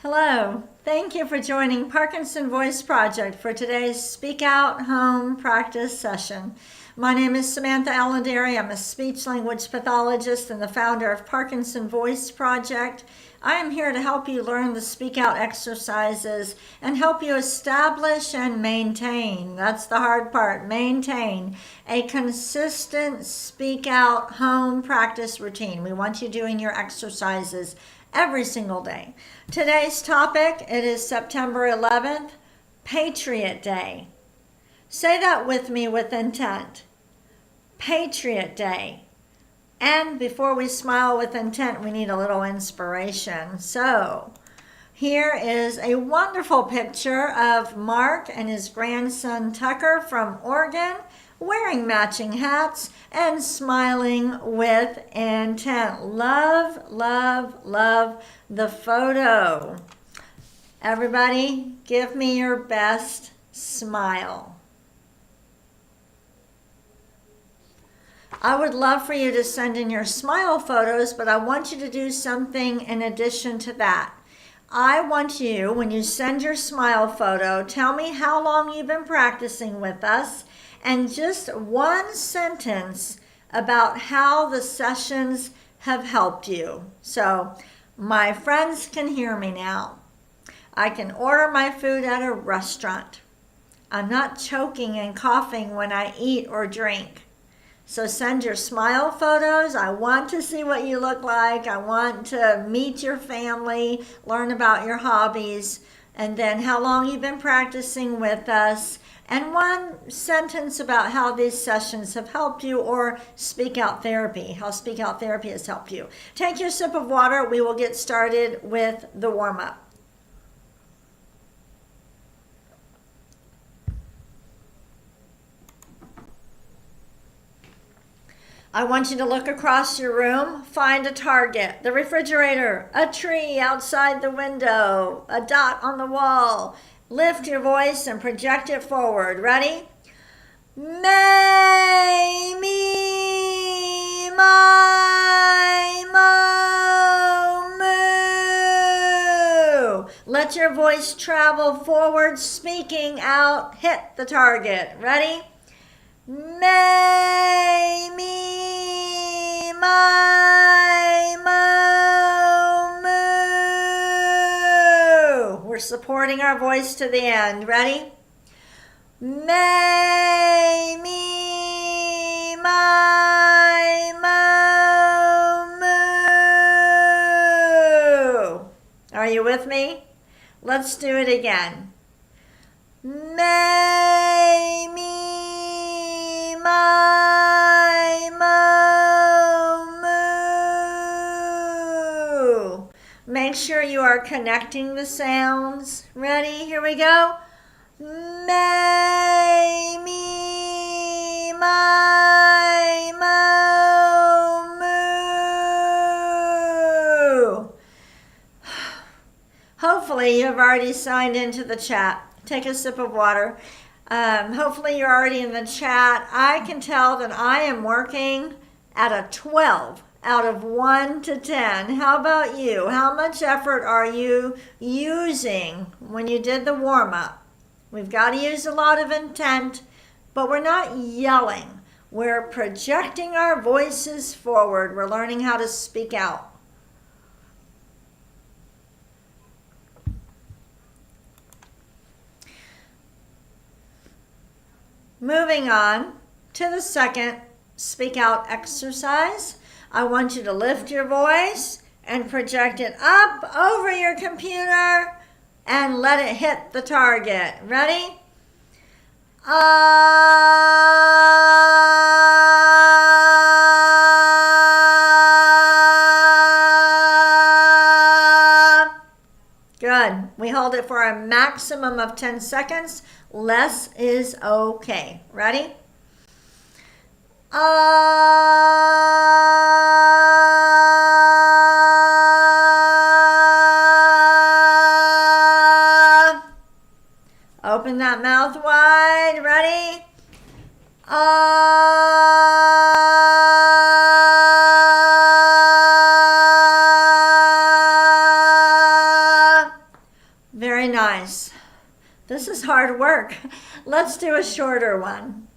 Hello, thank you for joining Parkinson Voice Project for today's Speak Out Home Practice session. My name is Samantha. I'm a speech-language pathologist and the founder of Parkinson Voice Project. I am here to help you learn the Speak Out exercises and help you establish and maintain, that's the hard part, maintain a consistent Speak Out home practice routine. We want you doing your exercises every single day. Today's topic, it is September 11th, Patriot Day. Say that with me with intent. Patriot Day. And before we smile with intent, we need a little inspiration. So, here is a wonderful picture of Mark and his grandson Tucker from Oregon, wearing matching hats and smiling with intent. Love, love, love the photo. Everybody, give me your best smile. I would love for you to send in your smile photos, but I want you to do something in addition to that. I want you, when you send your smile photo, tell me how long you've been practicing with us and just one sentence about how the sessions have helped you. So, my friends can hear me now. I can order my food at a restaurant. I'm not choking and coughing when I eat or drink. So send your smile photos. I want to see what you look like. I want to meet your family, learn about your hobbies, and then how long you've been practicing with us, and one sentence about how these sessions have helped you, or Speak Out Therapy, how Speak Out Therapy has helped you. Take your sip of water. We will get started with the warm-up. I want you to look across your room, find a target, the refrigerator, a tree outside the window, a dot on the wall. Lift your voice and project it forward. Ready? May, me, my, mo, moo. Let your voice travel forward, speaking out. Hit the target. Ready? May, me, my, mo, moo. We're supporting our voice to the end. Ready? May, me, my, mo, moo. Are you with me? Let's do it again. May, me, my, mo, moo. Make sure you are connecting the sounds. Ready? Here we go. May, me, my, mo, moo. Hopefully you have already signed into the chat. Take a sip of water. Hopefully you're already in the chat. I can tell that I am working at a 12 out of 1 to 10. How about you? How much effort are you using when you did the warm-up? We've got to use a lot of intent, but we're not yelling. We're projecting our voices forward. We're learning how to speak out. Moving on to the second Speak Out exercise. I want you to lift your voice and project it up over your computer and let it hit the target. Ready? Good. We hold it for a maximum of 10 seconds. Less is okay. Ready? Open that mouth wide. Ready? nice. This is hard work. Let's do a shorter one.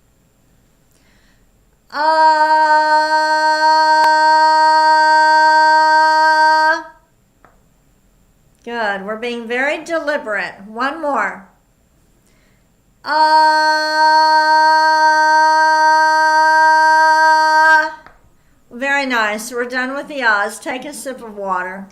Good. We're being very deliberate. One more. Very nice. We're done with the ahs. Take a sip of water.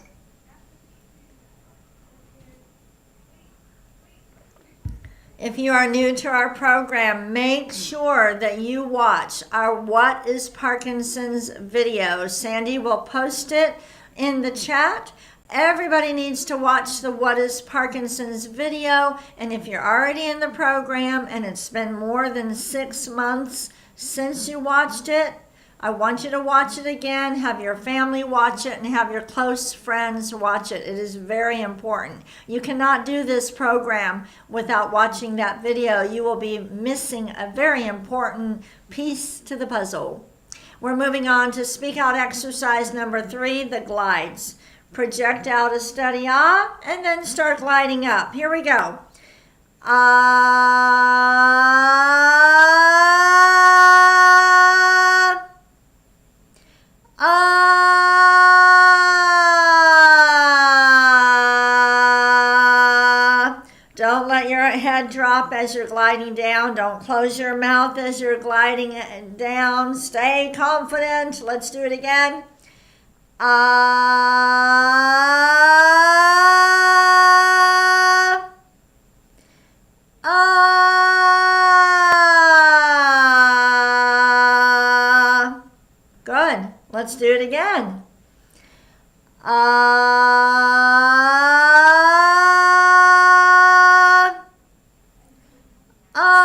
If you are new to our program, make sure that you watch our What is Parkinson's video. Sandy will post it in the chat. Everybody needs to watch the What is Parkinson's video. And if you're already in the program and it's been more than 6 months since you watched it, I want you to watch it again, have your family watch it, and have your close friends watch it. It is very important. You cannot do this program without watching that video. You will be missing a very important piece to the puzzle. We're moving on to speak out exercise number 3, the glides. Project out a steady ah, and then start gliding up. Here we go. Ah. Ah. Don't let your head drop as you're gliding down. Don't close your mouth as you're gliding down. Stay confident. Let's do it again. Ah. Ah. Good. Let's do it again. Ah. Ah.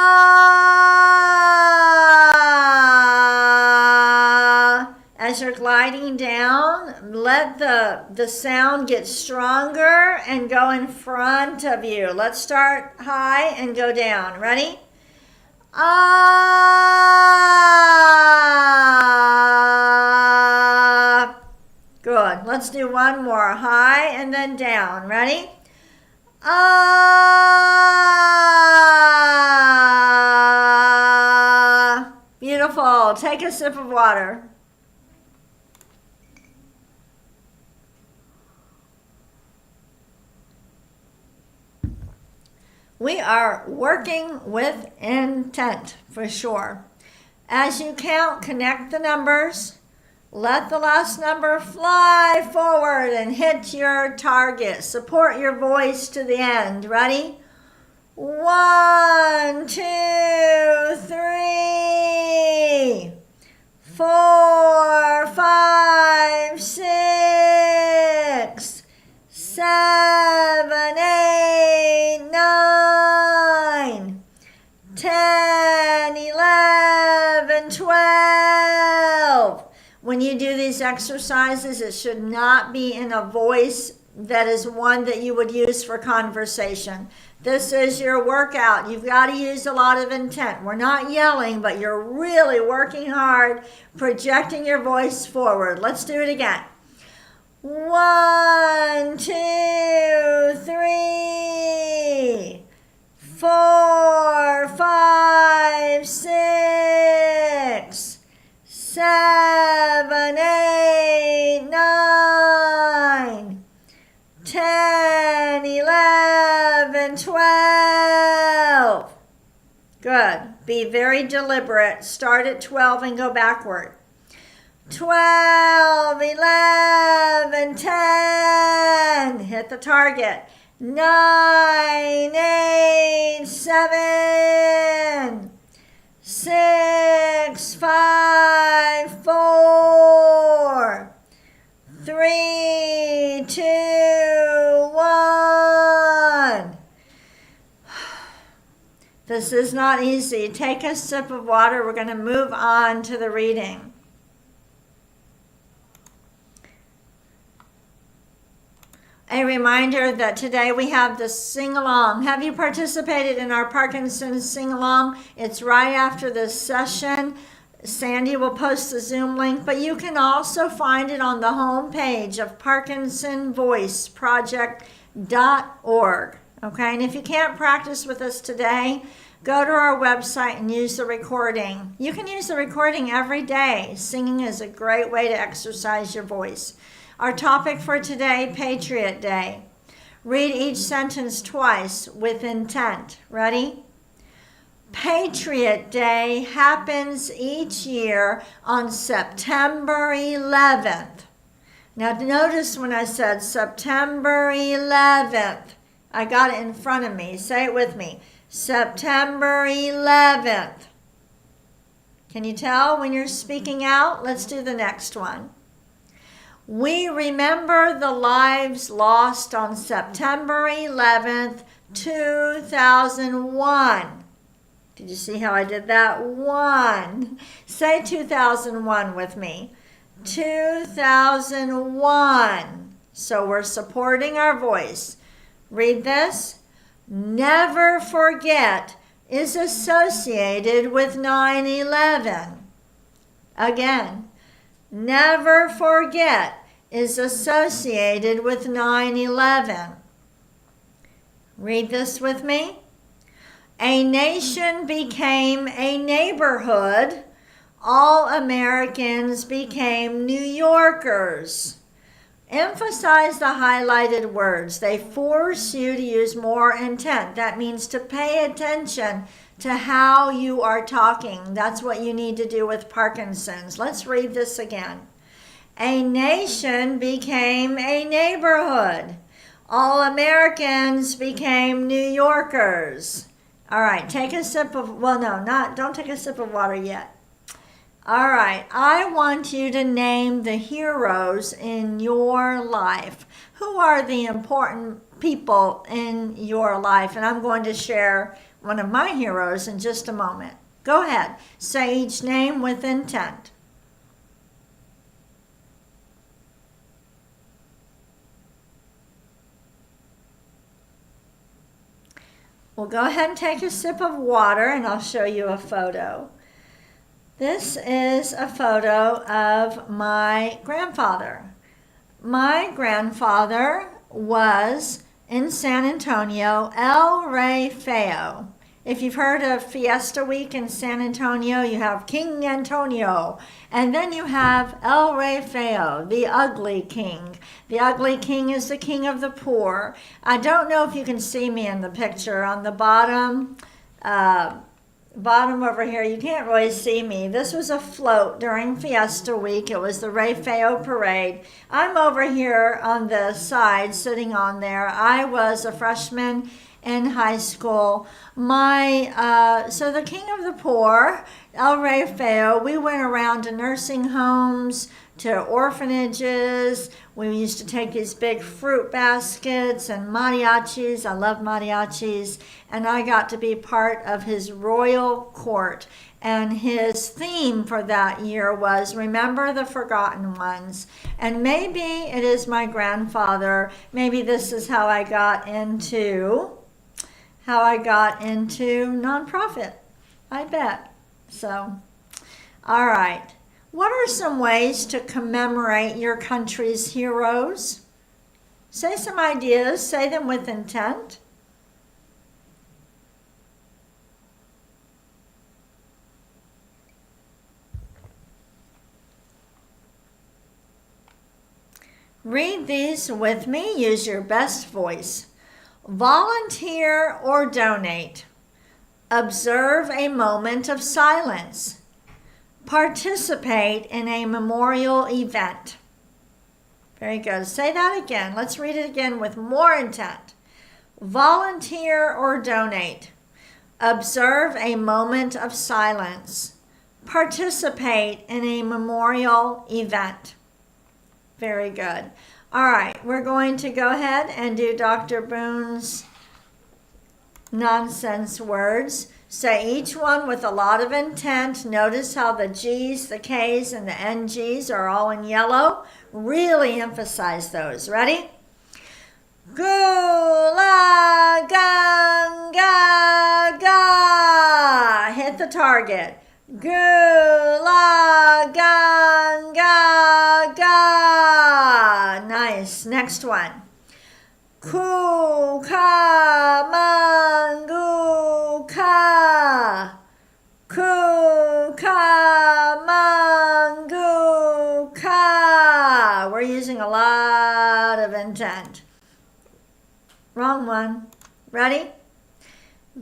As you're gliding down, let the sound get stronger and go in front of you. Let's start high and go down. Ready? Ah. Good. Let's do one more. High and then down. Ready? Ah. Beautiful. Take a sip of water. We are working with intent for sure. As you count, connect the numbers. Let the last number fly forward and hit your target. Support your voice to the end. Ready? 1, 2, 3, 4, 5, 6, 7, 8, 9, 10, 11, 12. When you do these exercises, it should not be in a voice that is one that you would use for conversation. This is your workout. You've got to use a lot of intent. We're not yelling, but you're really working hard, projecting your voice forward. Let's do it again. 1, 2, 3, 4, 5, 6, 7, 8, 9, 10, 11, 12. Good. Be very deliberate. Start at 12 and go backward. 12, 11, 10. Hit the target. 9, 8, 7, 6, 5, 4, 3, 2, 1. This is not easy. Take a sip of water. We're going to move on to the reading. A reminder that today we have the sing-along. Have you participated in our Parkinson sing-along? It's right after this session. Sandy will post the Zoom link, but you can also find it on the home page of ParkinsonVoiceProject.org. Okay, and if you can't practice with us today, go to our website and use the recording. You can use the recording every day. Singing is a great way to exercise your voice. Our topic for today, Patriot Day. Read each sentence twice with intent. Ready? Patriot Day happens each year on September 11th. Now notice when I said September 11th, I got it in front of me. Say it with me. September 11th. Can you tell when you're speaking out? Let's do the next one. We remember the lives lost on September 11th, 2001. Did you see how I did that? One. Say 2001 with me. 2001. So we're supporting our voice. Read this. Never forget is associated with 9/11. Again, never forget is associated with 9/11. Read this with me. A nation became a neighborhood. All Americans became New Yorkers. Emphasize the highlighted words. They force you to use more intent. That means to pay attention to how you are talking. That's what you need to do with Parkinson's. Let's read this again. A nation became a neighborhood. All Americans became New Yorkers. All right, take a sip of, don't take a sip of water yet. All right, I want you to name the heroes in your life. Who are the important people in your life? And I'm going to share one of my heroes in just a moment. Go ahead, say each name with intent. Well, go ahead and take a sip of water and I'll show you a photo. This is a photo of my grandfather. My grandfather was in San Antonio, El Rey Feo. If you've heard of Fiesta Week in San Antonio, you have King Antonio, and then you have El Rey Feo, the ugly king. The ugly king is the king of the poor. I don't know if you can see me in the picture on the bottom over here. You can't really see me. This was a float during Fiesta Week. It was the Rey Feo parade. I'm over here on the side, sitting on there. I was a freshman in high school. So the king of the poor, El Rey Feo, we went around to nursing homes, to orphanages. We used to take these big fruit baskets and mariachis. I love mariachis. And I got to be part of his royal court. And his theme for that year was Remember the Forgotten Ones. And maybe it is my grandfather. Maybe this is how I got into nonprofit. I bet. So, all right. What are some ways to commemorate your country's heroes? Say some ideas. Say them with intent. Read these with me. Use your best voice. Volunteer or donate. Observe a moment of silence. Participate in a memorial event. Very good. Say that again. Let's read it again with more intent. Volunteer or donate. Observe a moment of silence. Participate in a memorial event. Very good. All right, we're going to go ahead and do Dr. Boone's nonsense words. Say each one with a lot of intent. Notice how the G's, the K's, and the NG's are all in yellow. Really emphasize those. Ready? Gula ganga ga. Hit the target. Gula ganga ga. Nice. Next one. Ku ka mangu ka. Ku ka mangu ka. We're using a lot of intent. Wrong one. Ready?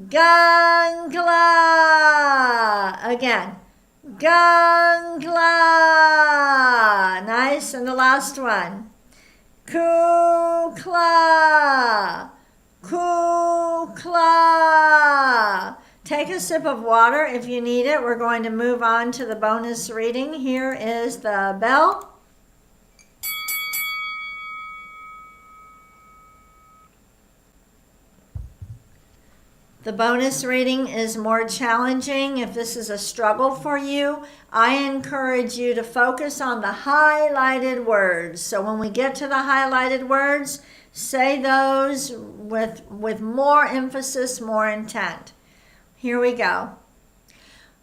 Gangla. Again. Gangla. Nice. And the last one. Kukla. Kukla. Take a sip of water if you need it. We're going to move on to the bonus reading. Here is the bell. The bonus reading is more challenging. If this is a struggle for you, I encourage you to focus on the highlighted words. So when we get to the highlighted words, say those with more emphasis, more intent. Here we go.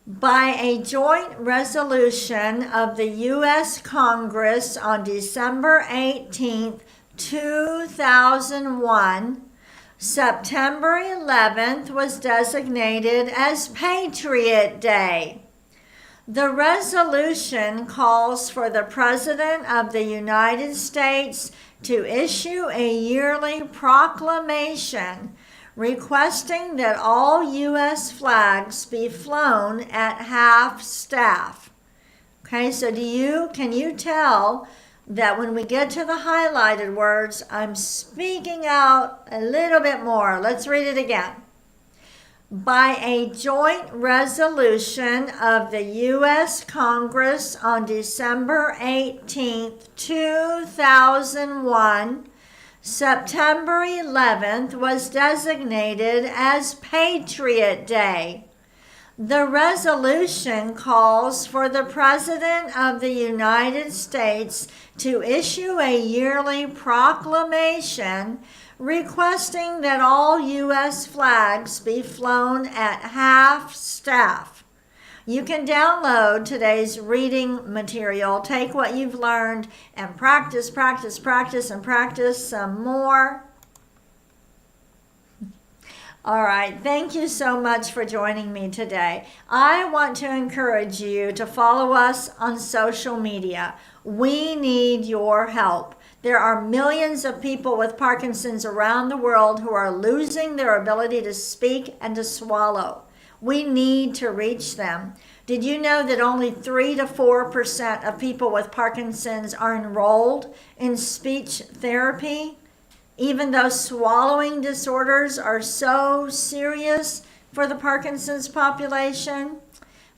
By a joint resolution of the U.S. Congress on December 18th, 2001, September 11th was designated as Patriot Day. The resolution calls for the President of the United States to issue a yearly proclamation requesting that all U.S. flags be flown at half-staff. Okay, so can you tell that when we get to the highlighted words, I'm speaking out a little bit more. Let's read it again. By a joint resolution of the U.S. Congress on December 18th, 2001, September 11th was designated as Patriot Day. The resolution calls for the President of the United States to issue a yearly proclamation requesting that all U.S. flags be flown at half-staff. You can download today's reading material, take what you've learned, and practice, practice, practice, and practice some more. All right, thank you so much for joining me today. I want to encourage you to follow us on social media. We need your help. There are millions of people with Parkinson's around the world who are losing their ability to speak and to swallow. We need to reach them. Did you know that only 3 to 4% of people with Parkinson's are enrolled in speech therapy? Even though swallowing disorders are so serious for the Parkinson's population?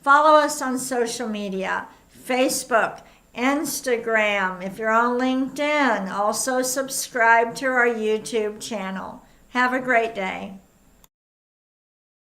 Follow us on social media, Facebook, Instagram. If you're on LinkedIn, also subscribe to our YouTube channel. Have a great day.